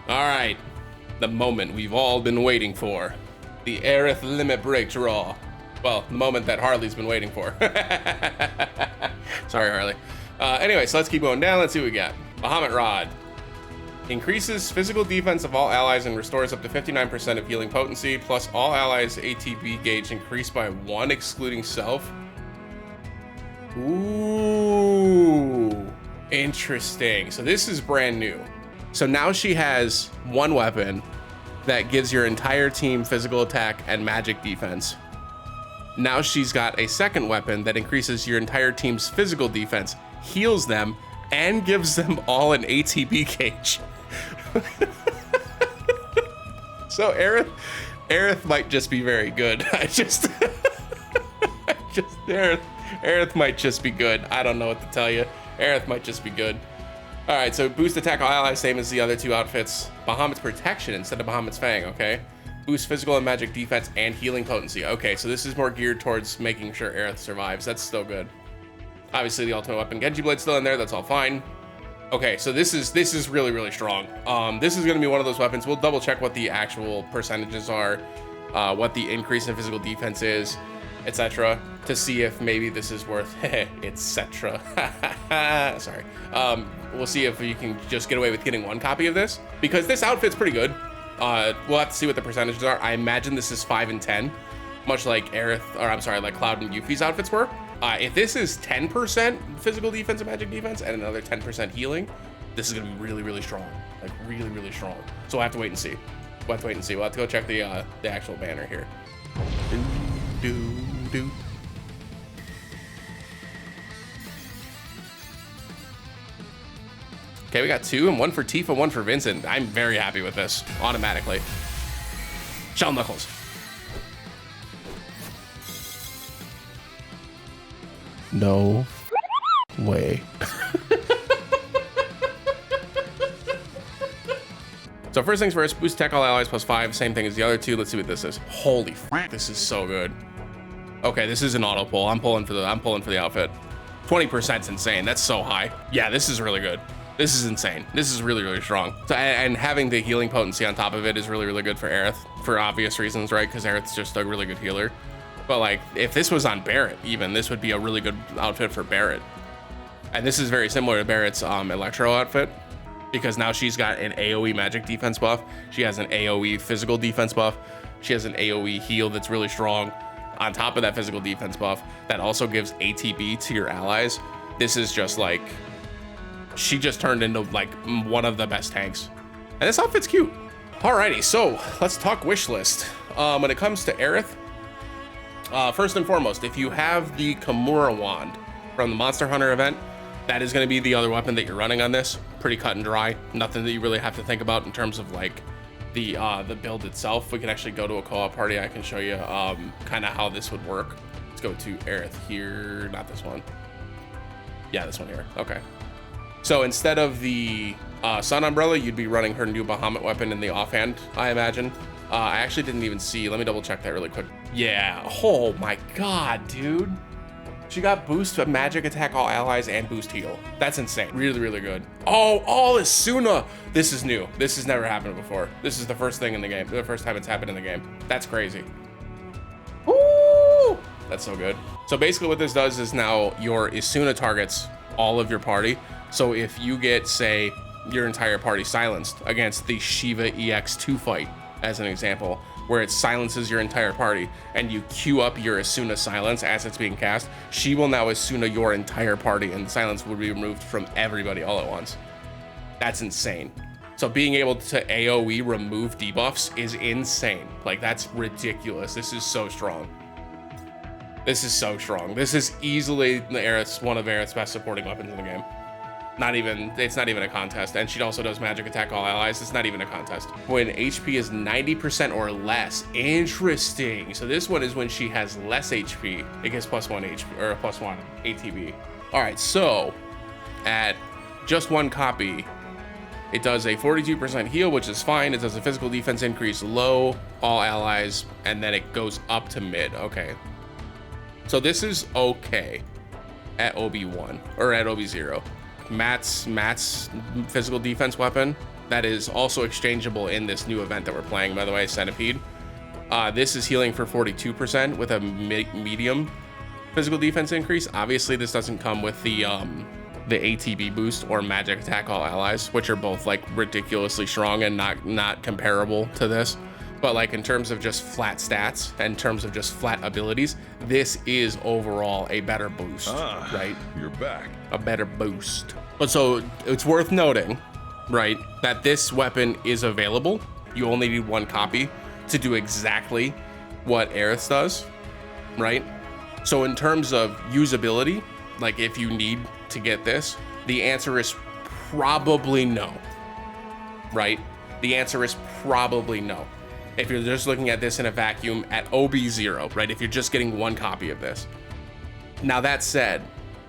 All right, the moment we've all been waiting for. The Aerith limit break draw. Well, the moment that Harley's been waiting for. Sorry, Harley. Anyway, so let's keep going down. Let's see what we got. Bahamut Rod. Increases physical defense of all allies and restores up to 59% of healing potency, plus all allies' ATB gauge increased by 1, excluding self. Ooh, interesting. So this is brand new. So now she has one weapon that gives your entire team physical attack and magic defense. Now she's got a second weapon that increases your entire team's physical defense, heals them, and gives them all an ATB gauge. So Aerith might just be very good. Aerith might just be good. I don't know what to tell you. Aerith might just be good. All right, so boost attack all allies, same as the other two outfits. Bahamut's protection instead of Bahamut's fang, okay? Boost physical and magic defense and healing potency. Okay, so this is more geared towards making sure Aerith survives. That's still good. Obviously the ultimate weapon Genji Blade's still in there, that's all fine. Okay, so this is really, really strong. This is gonna be one of those weapons. We'll double check what the actual percentages are, what the increase in physical defense is, etc., to see if maybe this is worth etc. Sorry. We'll see if you can just get away with getting one copy of this, because this outfit's pretty good. We'll have to see what the percentages are. I imagine this is 5 and 10, much like Aerith, or I'm sorry, like Cloud and Yuffie's outfits were. If this is 10% physical defense and magic defense and another 10% healing, this is gonna be really, really strong. Like really, really strong. So we'll have to wait and see. We'll have to go check the actual banner here. Do. Okay, we got 2 and 1 for Tifa, 1 for Vincent. I'm very happy with this, automatically. Shell Knuckles. No way. So first things first, boost attack all allies +5, same thing as the other two. Let's see what this is. Holy f, this is so good. Okay, this is an auto pull. I'm pulling for the outfit. 20% is insane. That's so high. Yeah, this is really good. This is insane. This is really, really strong. So, and having the healing potency on top of it is really, really good for Aerith, for obvious reasons, right? Because Aerith's just a really good healer. But like, if this was on Barret even, this would be a really good outfit for Barret. And this is very similar to Barret's Electro outfit, because now she's got an AoE magic defense buff. She has an AoE physical defense buff. She has an AoE heal that's really strong. On top of that physical defense buff, that also gives ATB to your allies. This is just like, she just turned into like one of the best tanks. And this outfit's cute. Alrighty, so let's talk wish list. When it comes to Aerith, first and foremost, if you have the NOMURA wand from the Monster Hunter event, that is gonna be the other weapon that you're running on this. Pretty cut and dry. Nothing that you really have to think about in terms of like the build itself. We can actually go to a co-op party. I can show you kind of how this would work. Let's go to Aerith here, not this one. Yeah, this one here, okay. So instead of the Sun Umbrella, you'd be running her new Bahamut weapon in the offhand, I imagine. I actually didn't even see, let me double check that really quick. Yeah, oh my God, dude. She got boost magic attack all allies and boost heal. That's insane, really, really good. Oh, all is Suna. This is new. This has never happened before. This is the first thing in the game, the first time it's happened in the game. That's crazy. Woo! That's so good. So basically what this does is now your Isuna targets all of your party. So if you get, say, your entire party silenced against the Shiva EX2 fight, as an example, where it silences your entire party and you queue up your Isuna silence as it's being cast, she will now Isuna your entire party and silence will be removed from everybody all at once. That's insane. So being able to AoE remove debuffs is insane. Like, that's ridiculous. This is so strong. This is so strong. This is easily one of Aerith's best supporting weapons in the game. It's not even a contest. And she also does magic attack all allies. It's not even a contest. When HP is 90% or less. Interesting. So this one is when she has less HP. It gets +1 HP or +1 ATB. All right, so at just one copy, it does a 42% heal, which is fine. It does a physical defense increase low, all allies, and then it goes up to mid. Okay. So this is okay at OB1 or at OB0. Matt's physical defense weapon that is also exchangeable in this new event that we're playing, by the way, Centipede. This is healing for 42% with a medium physical defense increase. Obviously, this doesn't come with the ATB boost or magic attack all allies, which are both like ridiculously strong and not comparable to this. But like in terms of just flat stats and in terms of just flat abilities, this is overall a better boost, right? You're back. A better boost. But so it's worth noting, right, that this weapon is available. You only need one copy to do exactly what Aerith does, right? So in terms of usability, like if you need to get this, the answer is probably no, right? The answer is probably no. If you're just looking at this in a vacuum at OB0, right? If you're just getting one copy of this. Now that said,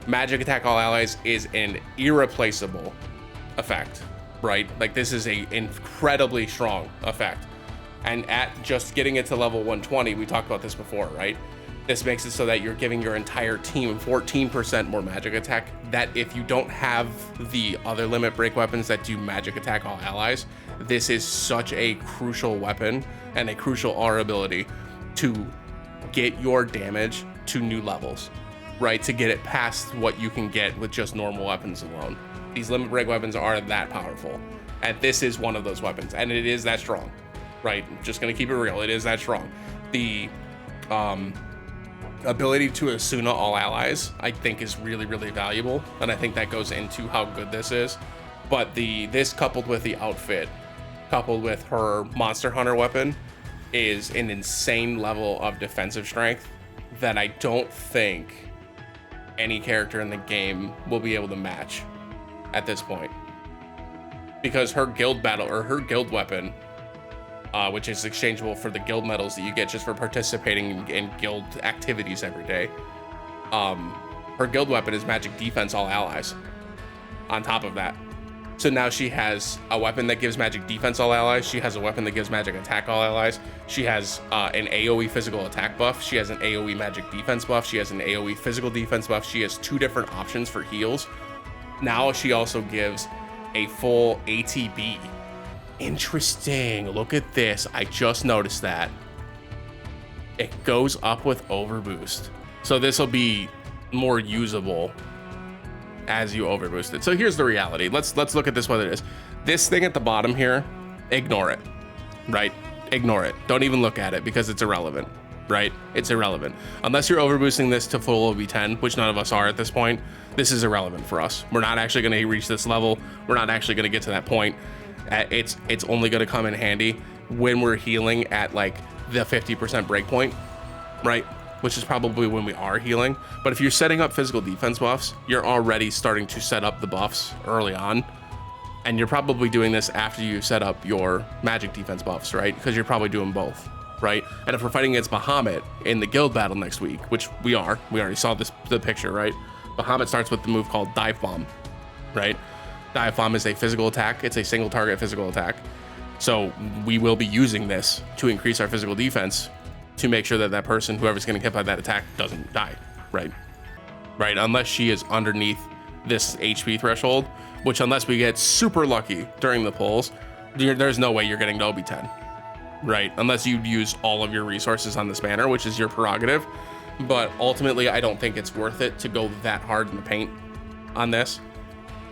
Magic Attack All Allies is an irreplaceable effect, right? Like this is a incredibly strong effect. And at just getting it to level 120, we talked about this before, right? This makes it so that you're giving your entire team 14% more magic attack, that if you don't have the other limit break weapons that do magic attack all allies, this is such a crucial weapon and a crucial R ability to get your damage to new levels, right? To get it past what you can get with just normal weapons alone. These limit break weapons are that powerful, and this is one of those weapons, and it is that strong, right? Just gonna keep it real, it is that strong. The ability to Asuna all allies, I think, is really, really valuable, and I think that goes into how good this is. But this coupled with the outfit, coupled with her Monster Hunter weapon, is an insane level of defensive strength that I don't think any character in the game will be able to match at this point. Because her guild battle, or her guild weapon, which is exchangeable for the guild medals that you get just for participating in guild activities every day. Her guild weapon is magic defense all allies on top of that. So now she has a weapon that gives magic defense all allies. She has a weapon that gives magic attack all allies. She has an AoE physical attack buff. She has an AoE magic defense buff. She has an AoE physical defense buff. She has 2 different options for heals. Now she also gives a full ATB. Interesting. Look at this. I just noticed that. It goes up with overboost. So this will be more usable as you overboost it. So here's the reality. Let's look at this what it is. This thing at the bottom here, ignore it, right? Ignore it. Don't even look at it because it's irrelevant, right? It's irrelevant. Unless you're overboosting this to full OB10, which none of us are at this point, this is irrelevant for us. We're not actually going to reach this level. We're not actually going to get to that point. It's only going to come in handy when we're healing at like the 50% breakpoint, right? Which is probably when we are healing. But if you're setting up physical defense buffs, you're already starting to set up the buffs early on. And you're probably doing this after you set up your magic defense buffs, right? Because you're probably doing both, right? And if we're fighting against Bahamut in the guild battle next week, which we already saw the picture, right? Bahamut starts with the move called Dive Bomb, right? Dive Bomb is a physical attack. It's a single target physical attack. So we will be using this to increase our physical defense to make sure that that person, whoever's getting hit by that attack, doesn't die, right? Right, unless she is underneath this HP threshold, which unless we get super lucky during the pulls, there's no way you're getting to OB10, right? Unless you use all of your resources on this banner, which is your prerogative. But ultimately, I don't think it's worth it to go that hard in the paint on this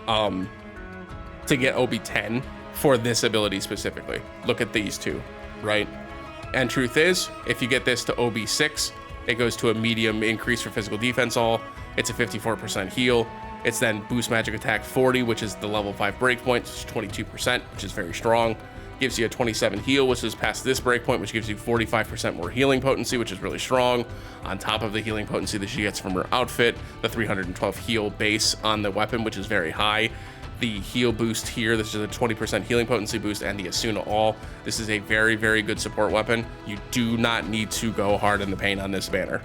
to get OB10 for this ability specifically. Look at these two, right? And truth is, if you get this to OB6, it goes to a medium increase for physical defense all. It's a 54% heal. It's then boost magic attack 40, which is the level 5 breakpoint, which is 22%, which is very strong. Gives you a 27 heal, which is past this breakpoint, which gives you 45% more healing potency, which is really strong. On top of the healing potency that she gets from her outfit, the 312 heal base on the weapon, which is very high. The heal boost here, this is a 20% healing potency boost, and the Asuna all. This is a very, very good support weapon. You do not need to go hard in the paint on this banner,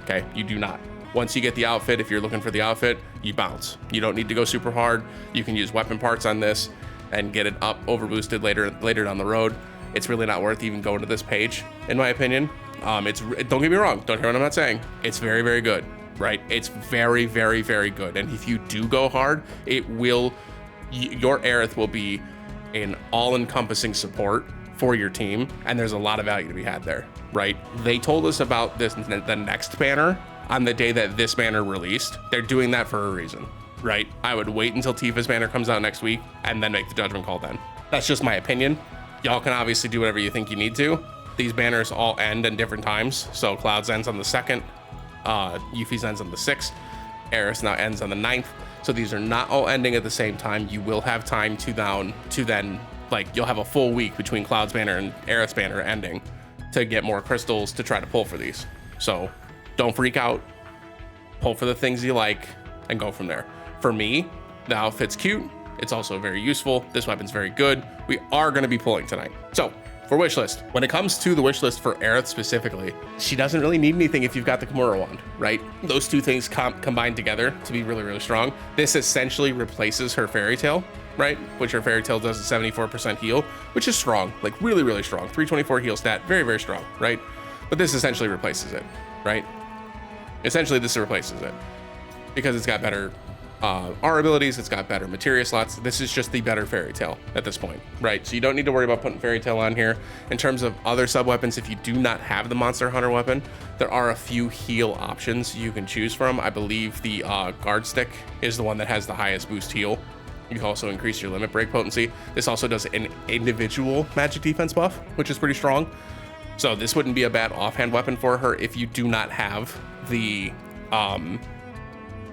okay? You do not. Once you get the outfit, if you're looking for the outfit, you bounce. You don't need to go super hard. You can use weapon parts on this and get it up overboosted later down the road. It's really not worth even going to this page, in my opinion. Don't get me wrong, don't hear what I'm not saying. It's very, very good, right? It's very, very, very good. And if you do go hard, it will, your Aerith will be an all-encompassing support for your team, and there's a lot of value to be had there, right? They told us about this, the next banner, on the day that this banner released. They're doing that for a reason, right? I would wait until Tifa's banner comes out next week and then make the judgment call then. That's just my opinion. Y'all can obviously do whatever you think you need to. These banners all end in different times. So Cloud's ends on the 2nd, Yuffie's ends on the 6th, Aerith now ends on the 9th. So these are not all ending at the same time. You will have time to then, like, you'll have a full week between Cloud's banner and Aerith's banner ending to get more crystals to try to pull for these. So don't freak out, pull for the things you like and go from there. For me, the outfit's cute. It's also very useful. This weapon's very good. We are going to be pulling tonight. So for wishlist, when it comes to the wishlist for Aerith specifically, she doesn't really need anything if you've got the NOMURA wand, right? Those two things combined together to be really, really strong. This essentially replaces her fairy tale, right? Which her fairy tale does a 74% heal, which is strong, like really, really strong. 324 heal stat, very, very strong, right? But this essentially replaces it, right? Essentially this replaces it because it's got better R abilities, it's got better materia slots. This is just the better fairy tale at this point, right? So you don't need to worry about putting fairy tale on here. In terms of other sub weapons, if you do not have the monster hunter weapon, there are a few heal options you can choose from. I believe the guard stick is the one that has the highest boost heal. You can also increase your limit break potency. This also does an individual magic defense buff, which is pretty strong. So this wouldn't be a bad offhand weapon for her if you do not have the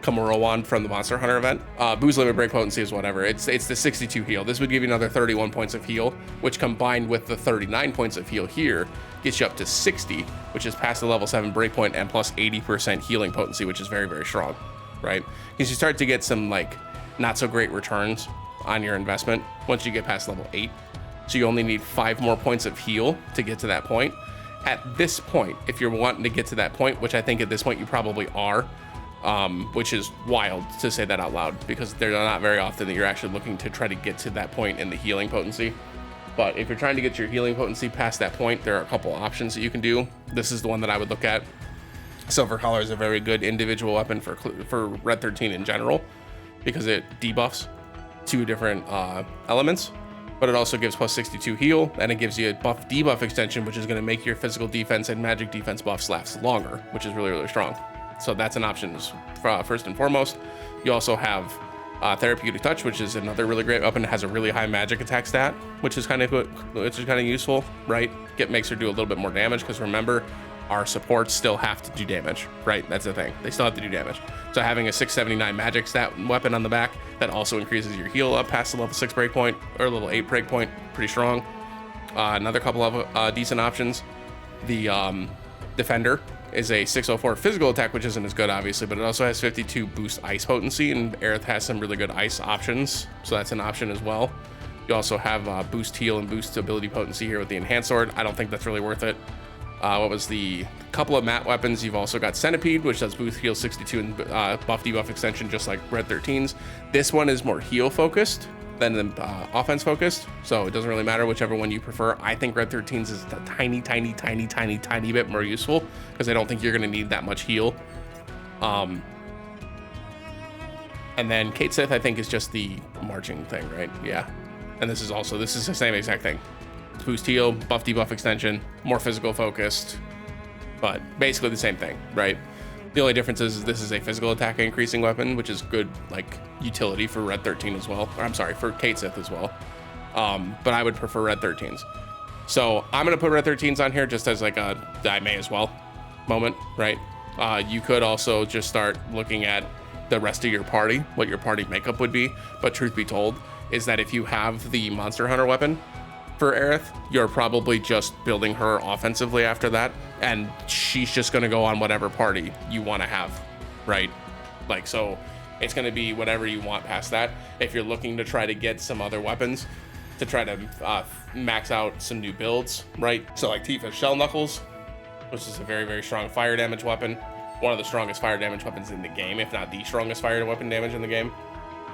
NOMURA wand from the Monster Hunter event. Boost limit break potency is whatever. It's the 62 heal. This would give you another 31 points of heal, which combined with the 39 points of heal here gets you up to 60, which is past the level 7 breakpoint and plus 80% healing potency, which is very, very strong, right? Because you start to get some like not so great returns on your investment once you get past level 8. So you only need 5 more points of heal to get to that point. At this point, if you're wanting to get to that point, which I think at this point you probably are, which is wild to say that out loud because they're not very often that you're actually looking to try to get to that point in the healing potency. But if you're trying to get your healing potency past that point, there are a couple options that you can do. This is the one that I would look at. Silver Collar is a very good individual weapon for Red 13 in general because it debuffs 2 different elements, but it also gives plus 62 heal, and it gives you a buff debuff extension, which is going to make your physical defense and magic defense buffs last longer, which is really, really strong. So that's an option first and foremost. You also have Therapeutic Touch, which is another really great weapon. It has a really high magic attack stat, which is kind of useful, right? Makes her do a little bit more damage because remember, our supports still have to do damage, right? That's the thing. They still have to do damage. So having a 679 magic stat weapon on the back that also increases your heal up past the level 6 breakpoint or level 8 breakpoint, pretty strong. Another couple of decent options. The Defender is a 604 physical attack, which isn't as good obviously, but it also has 52 boost ice potency, and Aerith has some really good ice options, so that's an option as well. You also have boost heal and boost ability potency here with the enhanced sword. I don't think that's really worth it. What was the couple of mat weapons? You've also got Centipede, which does boost heal 62 and buff debuff extension, just like Red 13's. This one is more heal focused than offense focused, so it doesn't really matter whichever one you prefer. I think Red 13's is a tiny bit more useful because I don't think you're going to need that much heal. And then Kate Sith I think is just the marching thing, right? Yeah. And this is the same exact thing. Boost heal, buff debuff extension, more physical focused, but basically the same thing, right? The only difference is this is a physical attack increasing weapon, which is good like utility for Red 13 as well. Or I'm sorry, for Kate Sith as well. But I would prefer Red 13's. So I'm gonna put Red 13's on here just as like a I may as well moment, right? You could also just start looking at the rest of your party, what your party makeup would be. But truth be told, is that if you have the Monster Hunter weapon for Aerith, you're probably just building her offensively after that, and she's just going to go on whatever party you want to have, right? Like, so it's going to be whatever you want past that. If you're looking to try to get some other weapons to try to max out some new builds, right? So like Tifa's Shell Knuckles, which is a very, very strong fire damage weapon, one of the strongest fire damage weapons in the game, if not the strongest fire weapon damage in the game.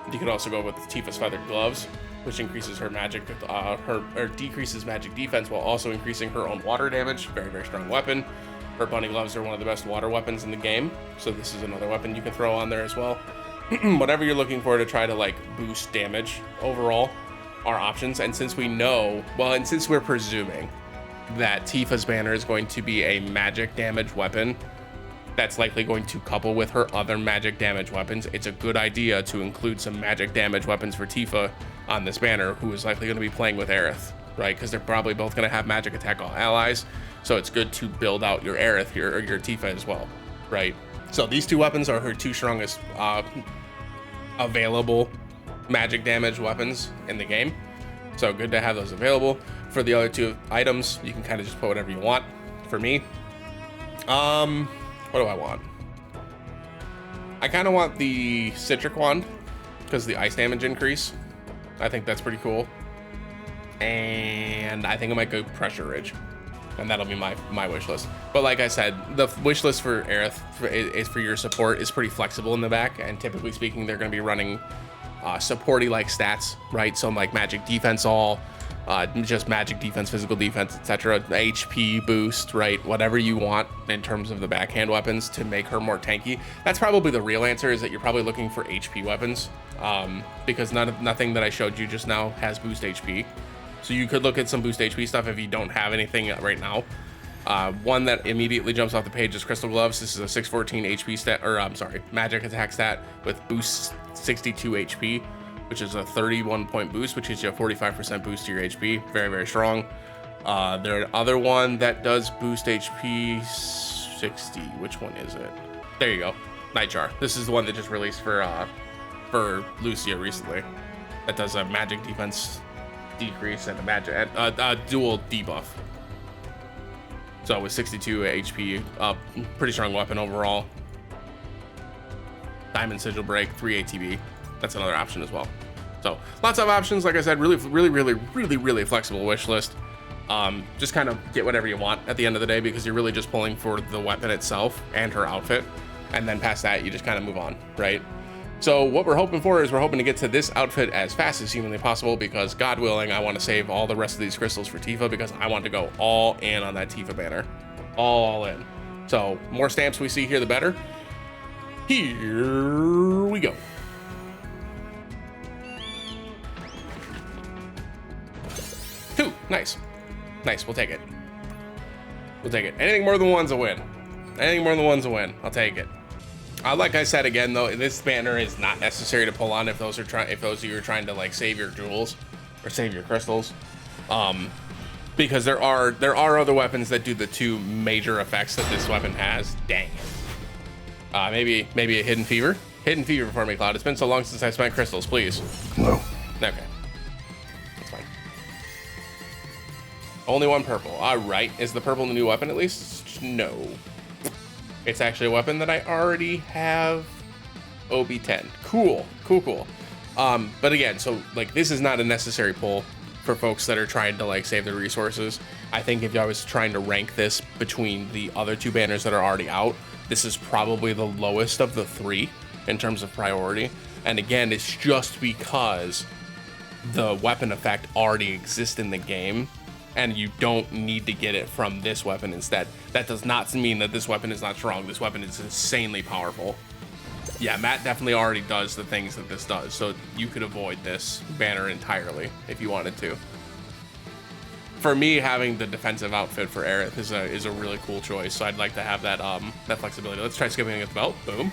You could also go with Tifa's Feathered Gloves, which increases her magic, or decreases magic defense while also increasing her own water damage. Very, very strong weapon. Her bunny gloves are one of the best water weapons in the game, so this is another weapon you can throw on there as well. Whatever you're looking for to try to like boost damage overall, our options. And since we know, well, and since we're presuming that Tifa's banner is going to be a magic damage weapon that's likely going to couple with her other magic damage weapons, it's a good idea to include some magic damage weapons for Tifa on this banner, who is likely going to be playing with Aerith, right? Because they're probably both going to have magic attack all allies, so it's good to build out your Aerith here, or your Tifa as well, right? So these two weapons are her two strongest available magic damage weapons in the game, so good to have those available. For the other two items, you can kind of just put whatever you want. For me, what do I want? I kind of want the Citric Wand because the ice damage increase. I think that's pretty cool. And I think I might go Pressure Ridge, and that'll be my wish list. But like I said, the wish list for Aerith is for your support is pretty flexible in the back, and typically speaking, they're going to be running supporty like stats, right? So like magic defense all, just magic defense, physical defense, etc. HP boost, right? Whatever you want in terms of the backhand weapons to make her more tanky. That's probably the real answer, is that you're probably looking for HP weapons, because nothing that I showed you just now has boost HP. So you could look at some boost HP stuff if you don't have anything right now. One that immediately jumps off the page is Crystal Gloves. This is a 614 HP stat, or I'm sorry, magic attack stat with boost 62 HP, which is a 31 point boost, which gives you a 45% boost to your HP. Very, very strong. There's other one that does boost HP 60. Which one is it? There you go. Nightjar. This is the one that just released for Lucia recently. That does a magic defense decrease and a magic dual debuff. So with 62 HP, pretty strong weapon overall. Diamond Sigil Break, 3 ATB. That's another option as well. So lots of options. Like I said, really flexible wish list. Just kind of get whatever you want at the end of the day, because you're really just pulling for the weapon itself and her outfit. And then past that, you just kind of move on, right? So what we're hoping for is we're hoping to get to this outfit as fast as humanly possible, because God willing, I want to save all the rest of these crystals for Tifa, because I want to go all in on that Tifa banner. All in. So more stamps we see here, the better. Here we go. Two. Nice. Nice. We'll take it. We'll take it. Anything more than one's a win. Anything more than one's a win. I'll take it. Like I said again, though, this banner is not necessary to pull on if those of you are trying to like save your jewels or save your crystals, because there are other weapons that do the two major effects that this weapon has. Dang it. Maybe a Hidden Fever. Hidden Fever for me, Cloud. It's been so long since I spent crystals. Please. No. Okay. That's fine. Only one purple. All right. Is the purple the new weapon at least? No. It's actually a weapon that I already have. OB10. Cool. But again, so like this is not a necessary pull for folks that are trying to like save their resources. I think if I was trying to rank this between the other two banners that are already out, this is probably the lowest of the three in terms of priority. And again, it's just because the weapon effect already exists in the game, and you don't need to get it from this weapon instead. That does not mean that this weapon is not strong. This weapon is insanely powerful. Yeah, Matt definitely already does the things that this does, so you could avoid this banner entirely if you wanted to. For me, having the defensive outfit for Aerith is a really cool choice, so I'd like to have that that flexibility. Let's try skipping at the belt. Boom.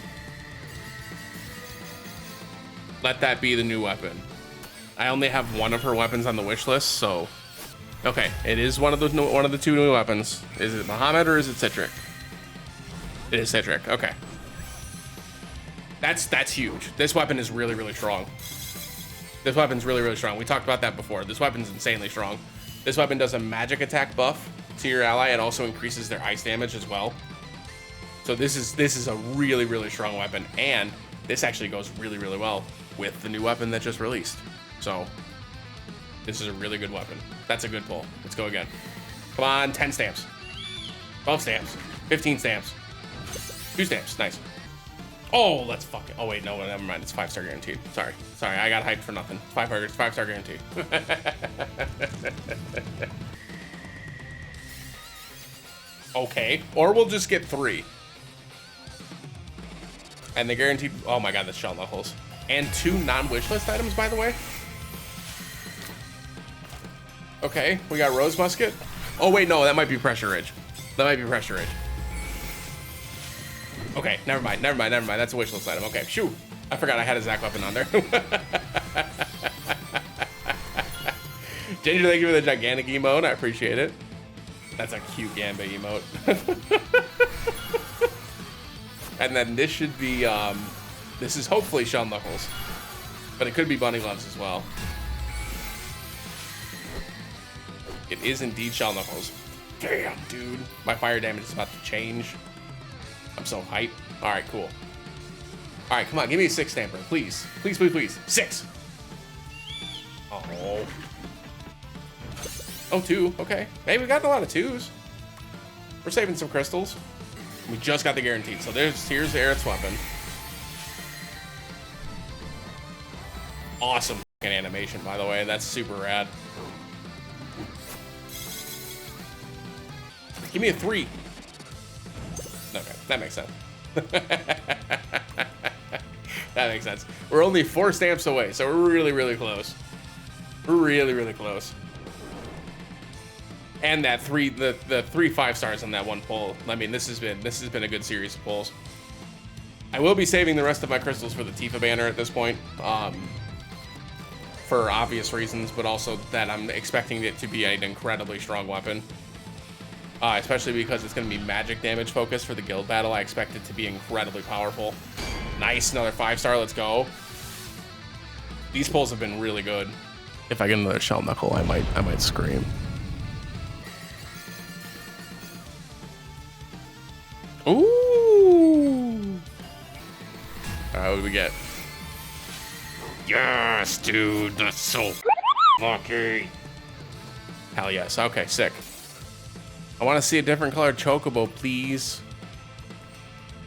Let that be the new weapon. I only have one of her weapons on the wish list, so okay, it is one of the two new weapons. Is it Bahamut or is it Citric? It is Citric. Okay, that's huge. This weapon is really strong. This weapon's really strong. We talked about that before. This weapon's insanely strong. This weapon does a magic attack buff to your ally. It also increases their ice damage as well. So this is a really strong weapon, and this actually goes really well with the new weapon that just released. So this is a really good weapon. That's a good pull. Let's go again. Come on, 10 stamps. 12 stamps. 15 stamps. 2 stamps. Nice. Oh, let's fucking... Oh, wait, no, never mind. It's 5-star guaranteed. Sorry, I got hyped for nothing. 5-star guaranteed. Okay, or we'll just get 3. And the guaranteed... Oh my god, that's Shell Knuckles. And 2 non-wishlist items, by the way. Okay, we got Rose Musket. Oh wait, no, that might be Pressure Ridge. That might be Pressure Ridge. Okay, never mind. That's a wishlist item. Okay, shoo. I forgot I had a Zac weapon on there. Ginger, thank you for the gigantic emote. I appreciate it. That's a cute Gamba emote. And then this should be, this is hopefully Shell Knuckles. But it could be Bunny Gloves as well. It is indeed Shell Knuckles. Damn, dude. My fire damage is about to change. I'm so hyped. All right, cool. All right, come on. Give me a 6 stamper, please. Please, please, please. 6. Oh. Oh, 2. Okay. Hey, we got a lot of 2s. We're saving some crystals. We just got the guaranteed. So here's Aerith's weapon. Awesome animation, by the way. That's super rad. Give me a 3. Okay, that makes sense. That makes sense. We're only 4 stamps away, so we're really, really close. We're really, really close. And that the 3 5-stars on that one pull. I mean, this has been a good series of pulls. I will be saving the rest of my crystals for the Tifa banner at this point, for obvious reasons, but also that I'm expecting it to be an incredibly strong weapon. Especially because it's going to be magic damage focused for the guild battle. I expect it to be incredibly powerful. Nice, another 5-star, let's go. These pulls have been really good. If I get another Shell Knuckle, I might scream. Ooh! Alright, what do we get? Yes, dude, that's so lucky. Hell yes, okay, sick. I want to see a different colored chocobo, please.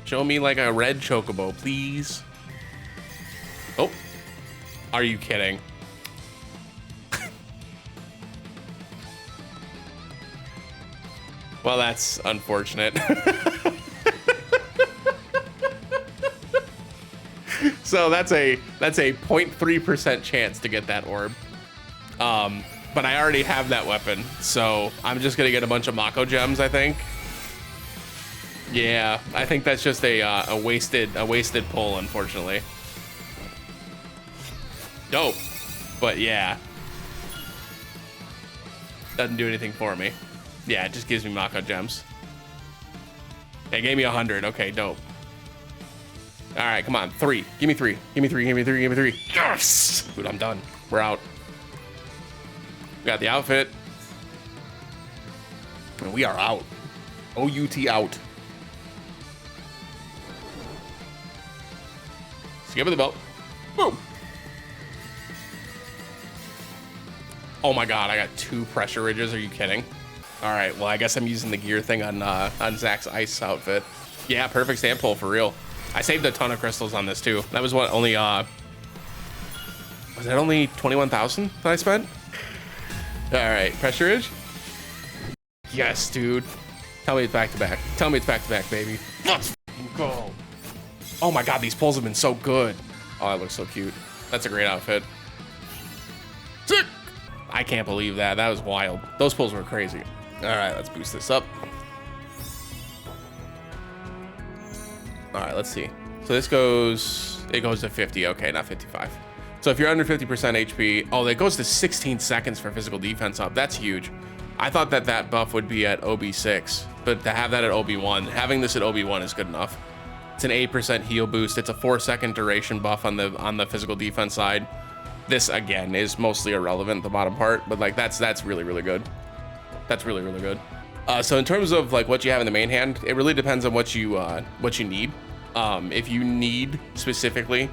Show me like a red chocobo, please. Oh, are you kidding? Well, that's unfortunate. So that's a 0.3% chance to get that orb. But I already have that weapon, so I'm just gonna get a bunch of Mako gems, I think. Yeah, I think that's just a wasted pull, unfortunately. Dope, but yeah, doesn't do anything for me. Yeah, it just gives me Mako gems. It gave me 100. Okay, dope. All right, come on, 3. Give me 3. Give me 3. Give me 3. Give me 3. Yes, dude, I'm done. We're out. Got the outfit. And we are out. O-U-T out. Skip of the belt. Boom. Oh my god, I got 2 pressure ridges. Are you kidding? All right, well, I guess I'm using the gear thing on Zach's ice outfit. Yeah, perfect stamp pull for real. I saved a ton of crystals on this too. That was what, only was that only 21,000 that I spent? All right, pressure ridge. Yes, dude. Tell me it's back to back. Tell me it's back to back, baby. Let's go. Oh my god, these pulls have been so good. Oh, that looks so cute. That's a great outfit. Sick. I can't believe that. That was wild. Those pulls were crazy. All right, let's boost this up. All right, let's see. So this goes, it goes to 50. Okay, not 55. So if you're under 50% HP, oh, that goes to 16 seconds for physical defense up. That's huge. I thought that buff would be at OB6, but to have that at OB1, having this at OB1 is good enough. It's an 8% heal boost. It's a 4-second duration buff on the physical defense side. This again is mostly irrelevant, the bottom part, but like that's really, really good. That's really, really good. So in terms of like what you have in the main hand, it really depends on what you need. If you need specifically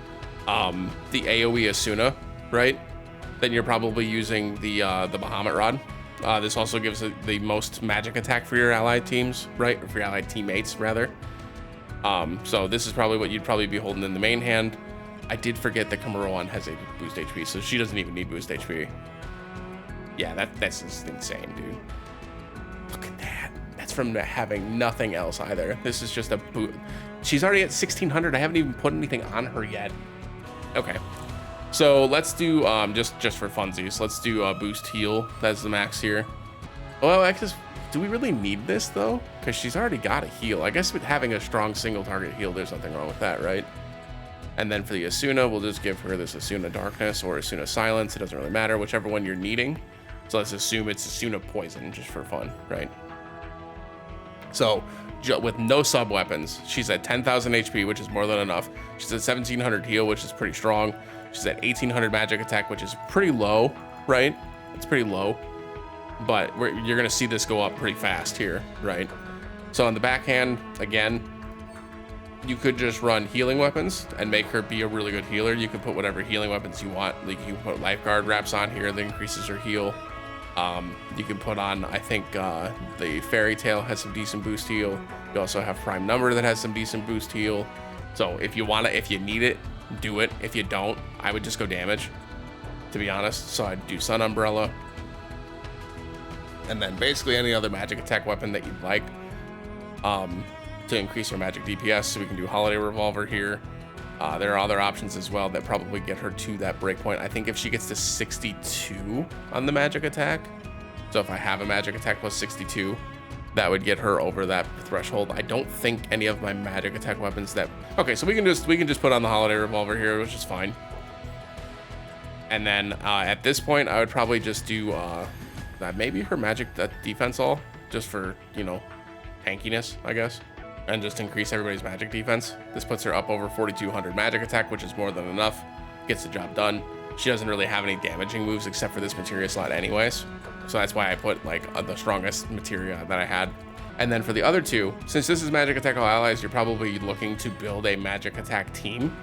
the AoE Asuna, right? Then you're probably using the Bahamut Rod. This also gives the most magic attack for your allied teams, right? Or for your allied teammates, rather. So this is probably what you'd probably be holding in the main hand. I did forget that Kamaroan has a boost HP, so she doesn't even need boost HP. Yeah, that's just insane, dude. Look at that. That's from having nothing else either. This is just a boot. She's already at 1600. I haven't even put anything on her yet. Okay. So let's do just for funsies. Let's do boost heal. That's the max here. Well, I guess, do we really need this though? Because she's already got a heal. I guess with having a strong single target heal, there's nothing wrong with that, right? And then for the Asuna, we'll just give her this Asuna Darkness or Asuna Silence. It doesn't really matter, whichever one you're needing. So let's assume it's Asuna Poison just for fun, right? So with no sub weapons, she's at 10,000 HP, which is more than enough. She's at 1,700 heal, which is pretty strong. She's at 1,800 magic attack, which is pretty low, right? It's pretty low, but you're gonna see this go up pretty fast here, right? So on the backhand, again, you could just run healing weapons and make her be a really good healer. You can put whatever healing weapons you want. Like you can put Lifeguard wraps on here that increases her heal. You can put on, I think the Fairy Tale has some decent boost heal. You also have Prime Number that has some decent boost heal. So if you want to, if you need it, do it. If you don't, I would just go damage, to be honest. So I'd do Sun Umbrella. And then basically any other magic attack weapon that you'd like to increase your magic DPS. So we can do Holiday Revolver here. There are other options as well that probably get her to that breakpoint. I think if she gets to 62 on the magic attack, so if I have a magic attack plus 62, that would get her over that threshold. I don't think any of my magic attack weapons that... Okay, so we can just put on the Holiday Revolver here, which is fine. And then at this point, I would probably just do maybe her magic defense all, just for, you know, tankiness, I guess. And just increase everybody's magic defense. This puts her up over 4,200 magic attack, which is more than enough. Gets the job done. She doesn't really have any damaging moves except for this materia slot anyways. So that's why I put like the strongest materia that I had. And then for the other two, since this is magic attack all allies, you're probably looking to build a magic attack team.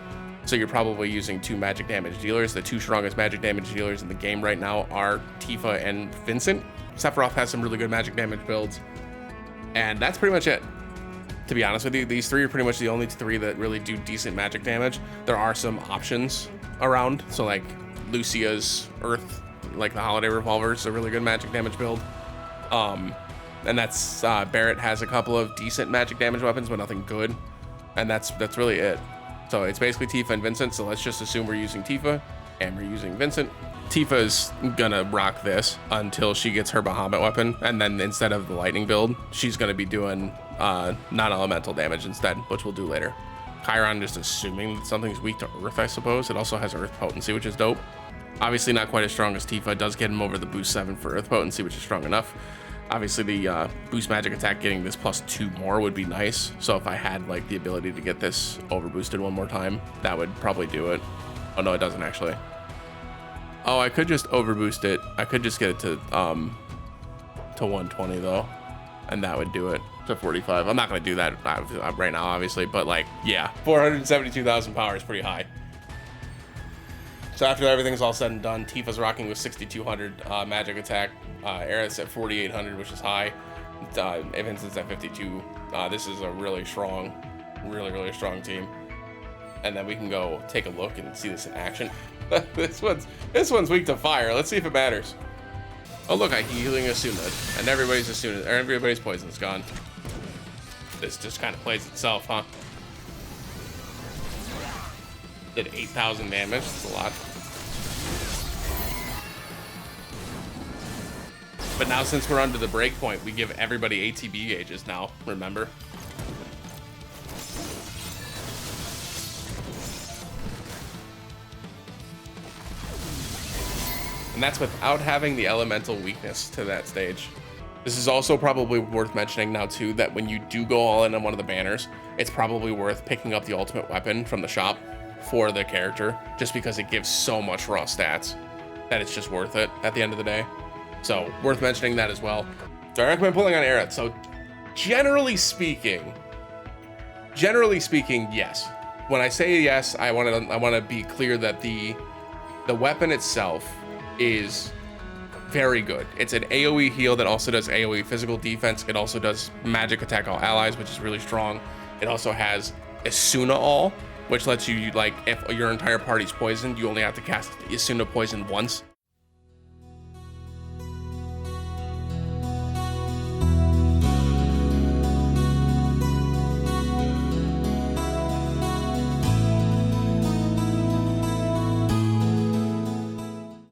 So you're probably using 2 magic damage dealers. The 2 strongest magic damage dealers in the game right now are Tifa and Vincent. Sephiroth has some really good magic damage builds. And that's pretty much it. To be honest with you, these 3 are pretty much the only 3 that really do decent magic damage. There are some options around. So like Lucia's Earth, like the Holiday Revolver is a really good magic damage build. And that's Barrett has a couple of decent magic damage weapons, but nothing good. And that's really it. So it's basically Tifa and Vincent. So let's just assume we're using Tifa and we're using Vincent. Tifa's gonna rock this until she gets her Bahamut weapon, and then instead of the lightning build, she's gonna be doing non-elemental damage instead, which we'll do later. Chiron, just assuming that something's weak to Earth, I suppose. It also has Earth potency, which is dope. Obviously not quite as strong as Tifa. It does get him over the boost 7 for Earth potency, which is strong enough. Obviously the boost magic attack getting this plus 2 more would be nice. So if I had like the ability to get this over boosted one more time, that would probably do it. Oh no, it doesn't actually. Oh, I could just overboost it. I could just get it to 120 though, and that would do it to 45. I'm not gonna do that right now, obviously, but like, yeah, 472,000 power is pretty high. So after everything's all said and done, Tifa's rocking with 6,200 magic attack. Aerith's at 4,800, which is high. Vincent's at 52. This is a really strong, really strong team. And then we can go take a look and see this in action. This one's weak to fire. Let's see if it matters. Oh look, I healing Asuna, and everybody's poison's gone. This just kind of plays itself, huh? Did 8,000 damage. That's a lot. But now since we're under the breakpoint, we give everybody ATB gauges now. Remember? And that's without having the elemental weakness to that stage. This is also probably worth mentioning now too, that when you do go all in on one of the banners, it's probably worth picking up the ultimate weapon from the shop for the character, just because it gives so much raw stats that it's just worth it at the end of the day. So worth mentioning that as well. So I recommend pulling on Aerith. So generally speaking, yes. When I say yes, I want to be clear that the weapon itself is very good. It's an AoE heal that also does AoE physical defense. It also does magic attack all allies, which is really strong. It also has Asuna all, which lets you, like, if your entire party's poisoned, you only have to cast Asuna poison once